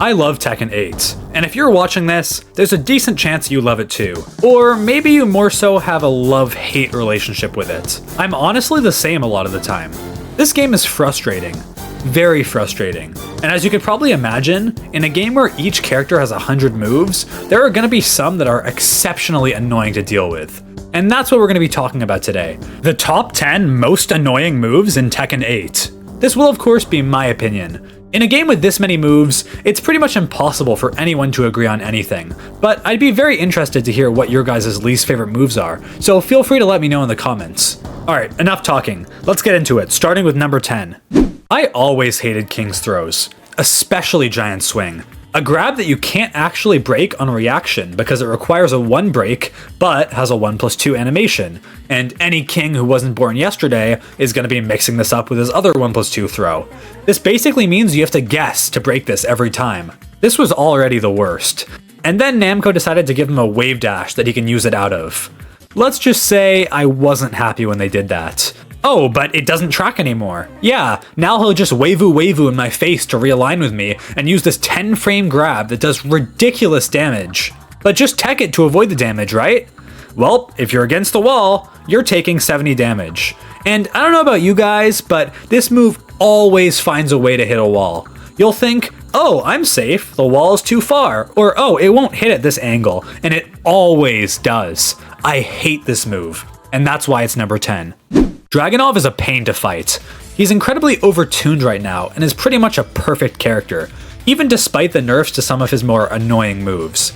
I love Tekken 8, and if you're watching this, there's a decent chance you love it too. Or maybe you more so have a love-hate relationship with it. I'm honestly the same a lot of the time. This game is frustrating. Very frustrating. And as you could probably imagine, in a game where each character has 100 moves, there are going to be some that are exceptionally annoying to deal with. And that's what we're going to be talking about today. The top 10 most annoying moves in Tekken 8. This will of course be my opinion. In a game with this many moves, it's pretty much impossible for anyone to agree on anything, but I'd be very interested to hear what your guys' least favorite moves are, so feel free to let me know in the comments. Alright, enough talking, let's get into it, starting with number 10. I always hated King's Throws, especially Giant Swing. A grab that you can't actually break on reaction because it requires a 1 break, but has a 1+2 animation, and any king who wasn't born yesterday is going to be mixing this up with his other 1+2 throw. This basically means you have to guess to break this every time. This was already the worst. And then Namco decided to give him a wave dash that he can use it out of. Let's just say I wasn't happy when they did that. Oh, but it doesn't track anymore. Yeah, now he'll just wavoo in my face to realign with me and use this 10 frame grab that does ridiculous damage. But just tech it to avoid the damage, right? Well, if you're against the wall, you're taking 70 damage. And I don't know about you guys, but this move always finds a way to hit a wall. You'll think, oh, I'm safe, the wall is too far, or oh, it won't hit at this angle, and it always does. I hate this move, and that's why it's number 10. Dragonov is a pain to fight. He's incredibly overtuned right now and is pretty much a perfect character, even despite the nerfs to some of his more annoying moves.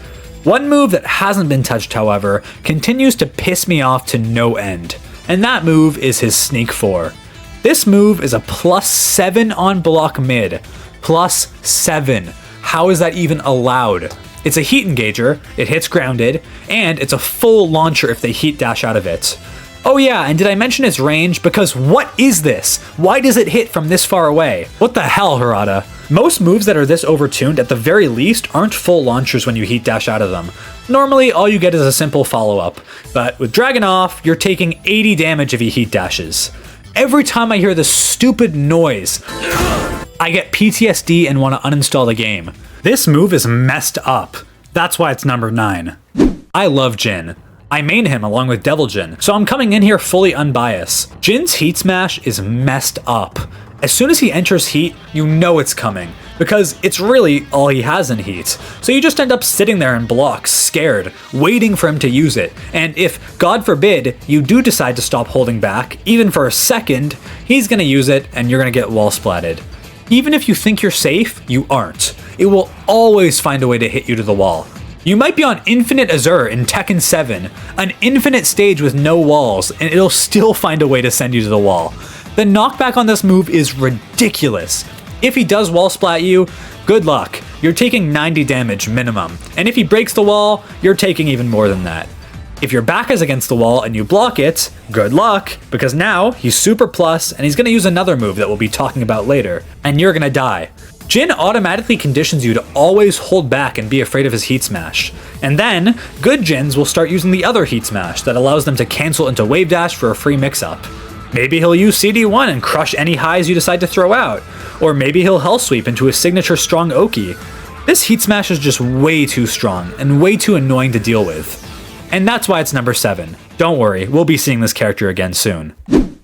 One move that hasn't been touched, however, continues to piss me off to no end, and that move is his Sneak 4. This move is a +7 on block mid. +7. How is that even allowed? It's a heat engager, it hits grounded, and it's a full launcher if they heat dash out of it. Oh yeah, and did I mention its range? Because what is this? Why does it hit from this far away? What the hell, Harada? Most moves that are this overtuned at the very least aren't full launchers when you heat dash out of them. Normally, all you get is a simple follow-up, but with Dragonov, you're taking 80 damage if he heat dashes. Every time I hear this stupid noise, I get PTSD and want to uninstall the game. This move is messed up. That's why it's number 9. I love Jinn. I main him along with Devil Jinn, so I'm coming in here fully unbiased. Jinn's heat smash is messed up. As soon as he enters heat, you know it's coming, because it's really all he has in heat. So you just end up sitting there in blocks, scared, waiting for him to use it, and if, God forbid, you do decide to stop holding back, even for a second, he's gonna use it and you're gonna get wall splatted. Even if you think you're safe, you aren't. It will always find a way to hit you to the wall. You might be on Infinite Azure in Tekken 7, an infinite stage with no walls, and it'll still find a way to send you to the wall. The knockback on this move is ridiculous. If he does wall splat you, good luck. You're taking 90 damage minimum, and if he breaks the wall, you're taking even more than that. If your back is against the wall and you block it, good luck, because now he's super plus and he's going to use another move that we'll be talking about later, and you're going to die. Jinn automatically conditions you to always hold back and be afraid of his heat smash. And then, good Jinns will start using the other heat smash that allows them to cancel into wave dash for a free mix-up. Maybe he'll use CD1 and crush any highs you decide to throw out, or maybe he'll hell sweep into his signature strong Oki. This heat smash is just way too strong and way too annoying to deal with. And that's why it's number 7. Don't worry, we'll be seeing this character again soon.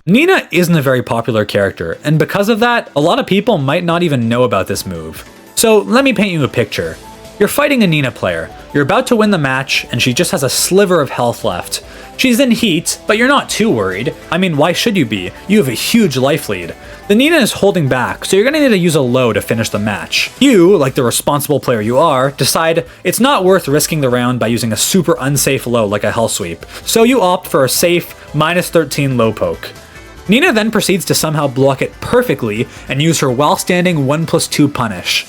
Nina isn't a very popular character, and because of that, a lot of people might not even know about this move. So let me paint you a picture. You're fighting a Nina player, you're about to win the match, and she just has a sliver of health left. She's in heat, but you're not too worried. I mean, why should you be? You have a huge life lead. The Nina is holding back, so you're gonna need to use a low to finish the match. You, like the responsible player you are, decide it's not worth risking the round by using a super unsafe low like a hell sweep, so you opt for a safe -13 low poke. Nina then proceeds to somehow block it perfectly and use her while standing 1+2 punish.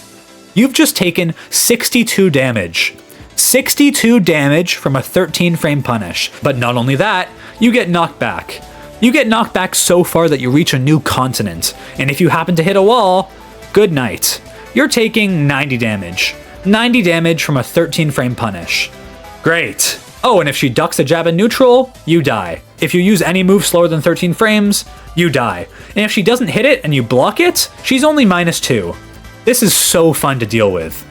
You've just taken 62 damage. 62 damage from a 13 frame punish. But not only that, you get knocked back. You get knocked back so far that you reach a new continent, and if you happen to hit a wall, good night. You're taking 90 damage. 90 damage from a 13 frame punish. Great. Oh, and if she ducks a jab in neutral, you die. If you use any move slower than 13 frames, you die. And if she doesn't hit it and you block it, she's only -2. This is so fun to deal with.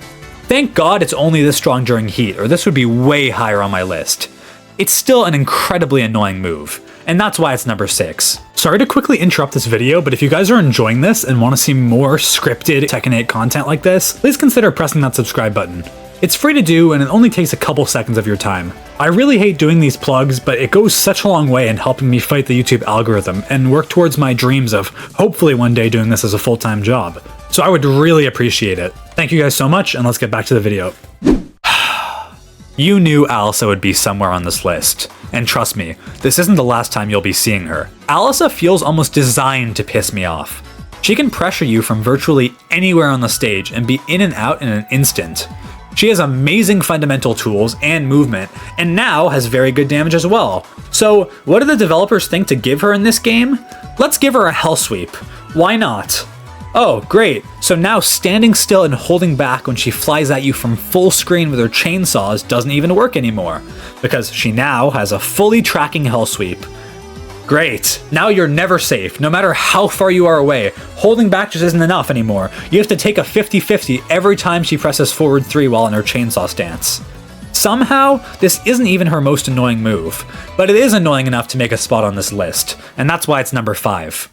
Thank God it's only this strong during heat, or this would be way higher on my list. It's still an incredibly annoying move, and that's why it's number 6. Sorry to quickly interrupt this video, but if you guys are enjoying this and want to see more scripted Tekken 8 content like this, please consider pressing that subscribe button. It's free to do, and it only takes a couple seconds of your time. I really hate doing these plugs, but it goes such a long way in helping me fight the YouTube algorithm and work towards my dreams of hopefully one day doing this as a full-time job. So I would really appreciate it. Thank you guys so much, and let's get back to the video. You knew Alysa would be somewhere on this list. And trust me, this isn't the last time you'll be seeing her. Alysa feels almost designed to piss me off. She can pressure you from virtually anywhere on the stage and be in and out in an instant. She has amazing fundamental tools and movement, and now has very good damage as well. So what do the developers think to give her in this game? Let's give her a Hell Sweep. Why not? Oh, great. So now standing still and holding back when she flies at you from full screen with her chainsaws doesn't even work anymore, because she now has a fully tracking Hell Sweep. Great. Now you're never safe, no matter how far you are away. Holding back just isn't enough anymore. You have to take a 50-50 every time she presses forward 3 while in her chainsaw stance. Somehow, this isn't even her most annoying move, but it is annoying enough to make a spot on this list, and that's why it's number 5.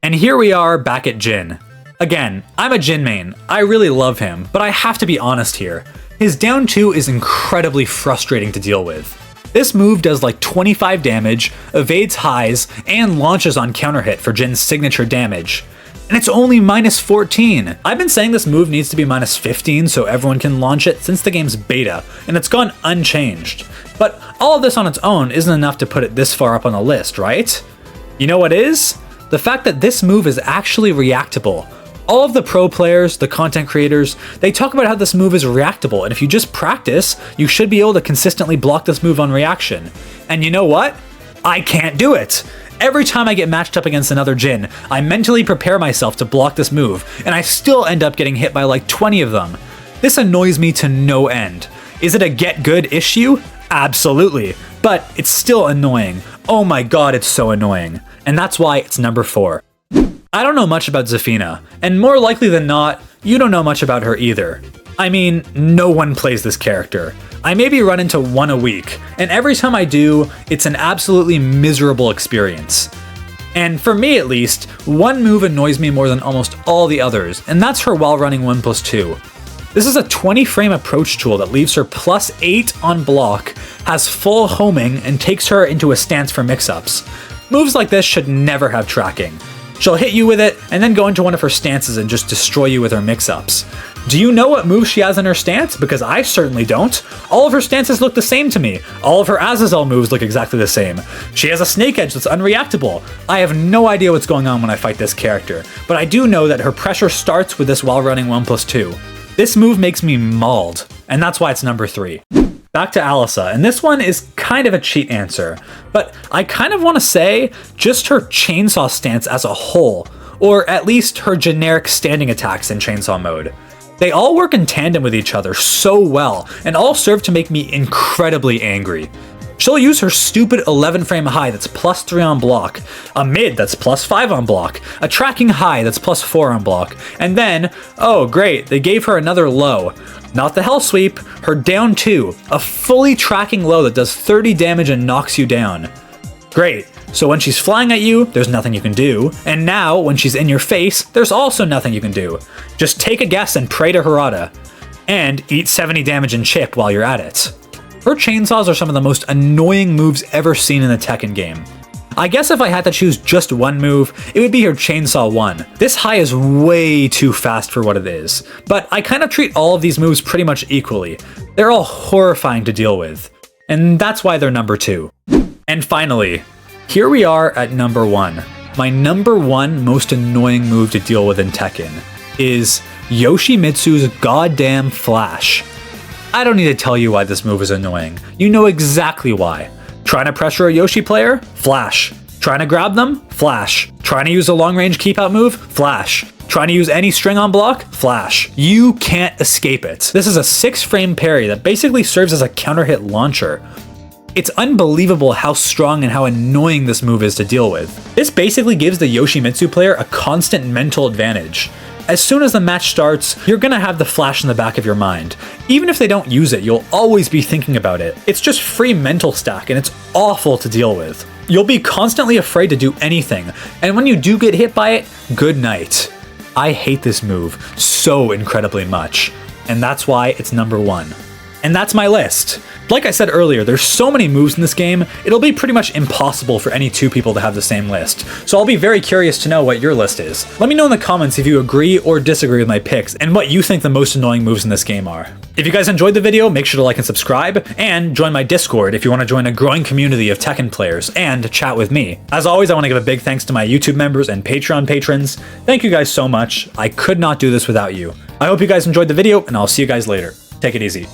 And here we are back at Jinn. Again, I'm a Jinn main. I really love him, but I have to be honest here. His down 2 is incredibly frustrating to deal with. This move does like 25 damage, evades highs, and launches on counter hit for Jinn's signature damage. And it's only minus 14. I've been saying this move needs to be minus 15 so everyone can launch it since the game's beta, and it's gone unchanged. But all of this on its own isn't enough to put it this far up on the list, right? You know what is? The fact that this move is actually reactable. All of the pro players, the content creators, they talk about how this move is reactable, and if you just practice, you should be able to consistently block this move on reaction. And you know what? I can't do it! Every time I get matched up against another Jinn, I mentally prepare myself to block this move, and I still end up getting hit by like 20 of them. This annoys me to no end. Is it a get good issue? Absolutely. But it's still annoying. Oh my god, it's so annoying. And that's why it's number 4. I don't know much about Zafina, and more likely than not, you don't know much about her either. I mean, no one plays this character. I maybe run into one a week, and every time I do, it's an absolutely miserable experience. And for me at least, one move annoys me more than almost all the others, and that's her while running 1+2. This is a 20 frame approach tool that leaves her +8 on block, has full homing, and takes her into a stance for mix-ups. Moves like this should never have tracking. She'll hit you with it, and then go into one of her stances and just destroy you with her mix-ups. Do you know what moves she has in her stance? Because I certainly don't. All of her stances look the same to me. All of her Azazel moves look exactly the same. She has a snake edge that's unreactable. I have no idea what's going on when I fight this character, but I do know that her pressure starts with this while running 1+2. This move makes me mauled, and that's why it's number 3. Back to Alysa, and this one is kind of a cheat answer, but I kind of want to say just her chainsaw stance as a whole, or at least her generic standing attacks in chainsaw mode. They all work in tandem with each other so well, and all serve to make me incredibly angry. She'll use her stupid 11 frame high that's +3 on block, a mid that's +5 on block, a tracking high that's +4 on block, and then, oh great, they gave her another low. Not the Hell Sweep, her down 2, a fully tracking low that does 30 damage and knocks you down. Great, so when she's flying at you, there's nothing you can do, and now when she's in your face, there's also nothing you can do. Just take a guess and pray to Harada. And eat 70 damage and chip while you're at it. Her chainsaws are some of the most annoying moves ever seen in a Tekken game. I guess if I had to choose just one move, it would be her Chainsaw 1. This high is way too fast for what it is, but I kind of treat all of these moves pretty much equally. They're all horrifying to deal with, and that's why they're number 2. And finally, here we are at number 1. My number 1 most annoying move to deal with in Tekken is Yoshimitsu's goddamn Flash. I don't need to tell you why this move is annoying. You know exactly why. Trying to pressure a Yoshi player? Flash. Trying to grab them? Flash. Trying to use a long-range keep-out move? Flash. Trying to use any string on block? Flash. You can't escape it. This is a 6-frame parry that basically serves as a counter-hit launcher. It's unbelievable how strong and how annoying this move is to deal with. This basically gives the Yoshimitsu player a constant mental advantage. As soon as the match starts, you're gonna have the flash in the back of your mind. Even if they don't use it, you'll always be thinking about it. It's just free mental stack, and it's awful to deal with. You'll be constantly afraid to do anything, and when you do get hit by it, good night. I hate this move so incredibly much, and that's why it's number 1. And that's my list. Like I said earlier, there's so many moves in this game, it'll be pretty much impossible for any 2 people to have the same list. So I'll be very curious to know what your list is. Let me know in the comments if you agree or disagree with my picks, and what you think the most annoying moves in this game are. If you guys enjoyed the video, make sure to like and subscribe, and join my Discord if you want to join a growing community of Tekken players, and chat with me. As always, I want to give a big thanks to my YouTube members and Patreon patrons. Thank you guys so much. I could not do this without you. I hope you guys enjoyed the video, and I'll see you guys later. Take it easy.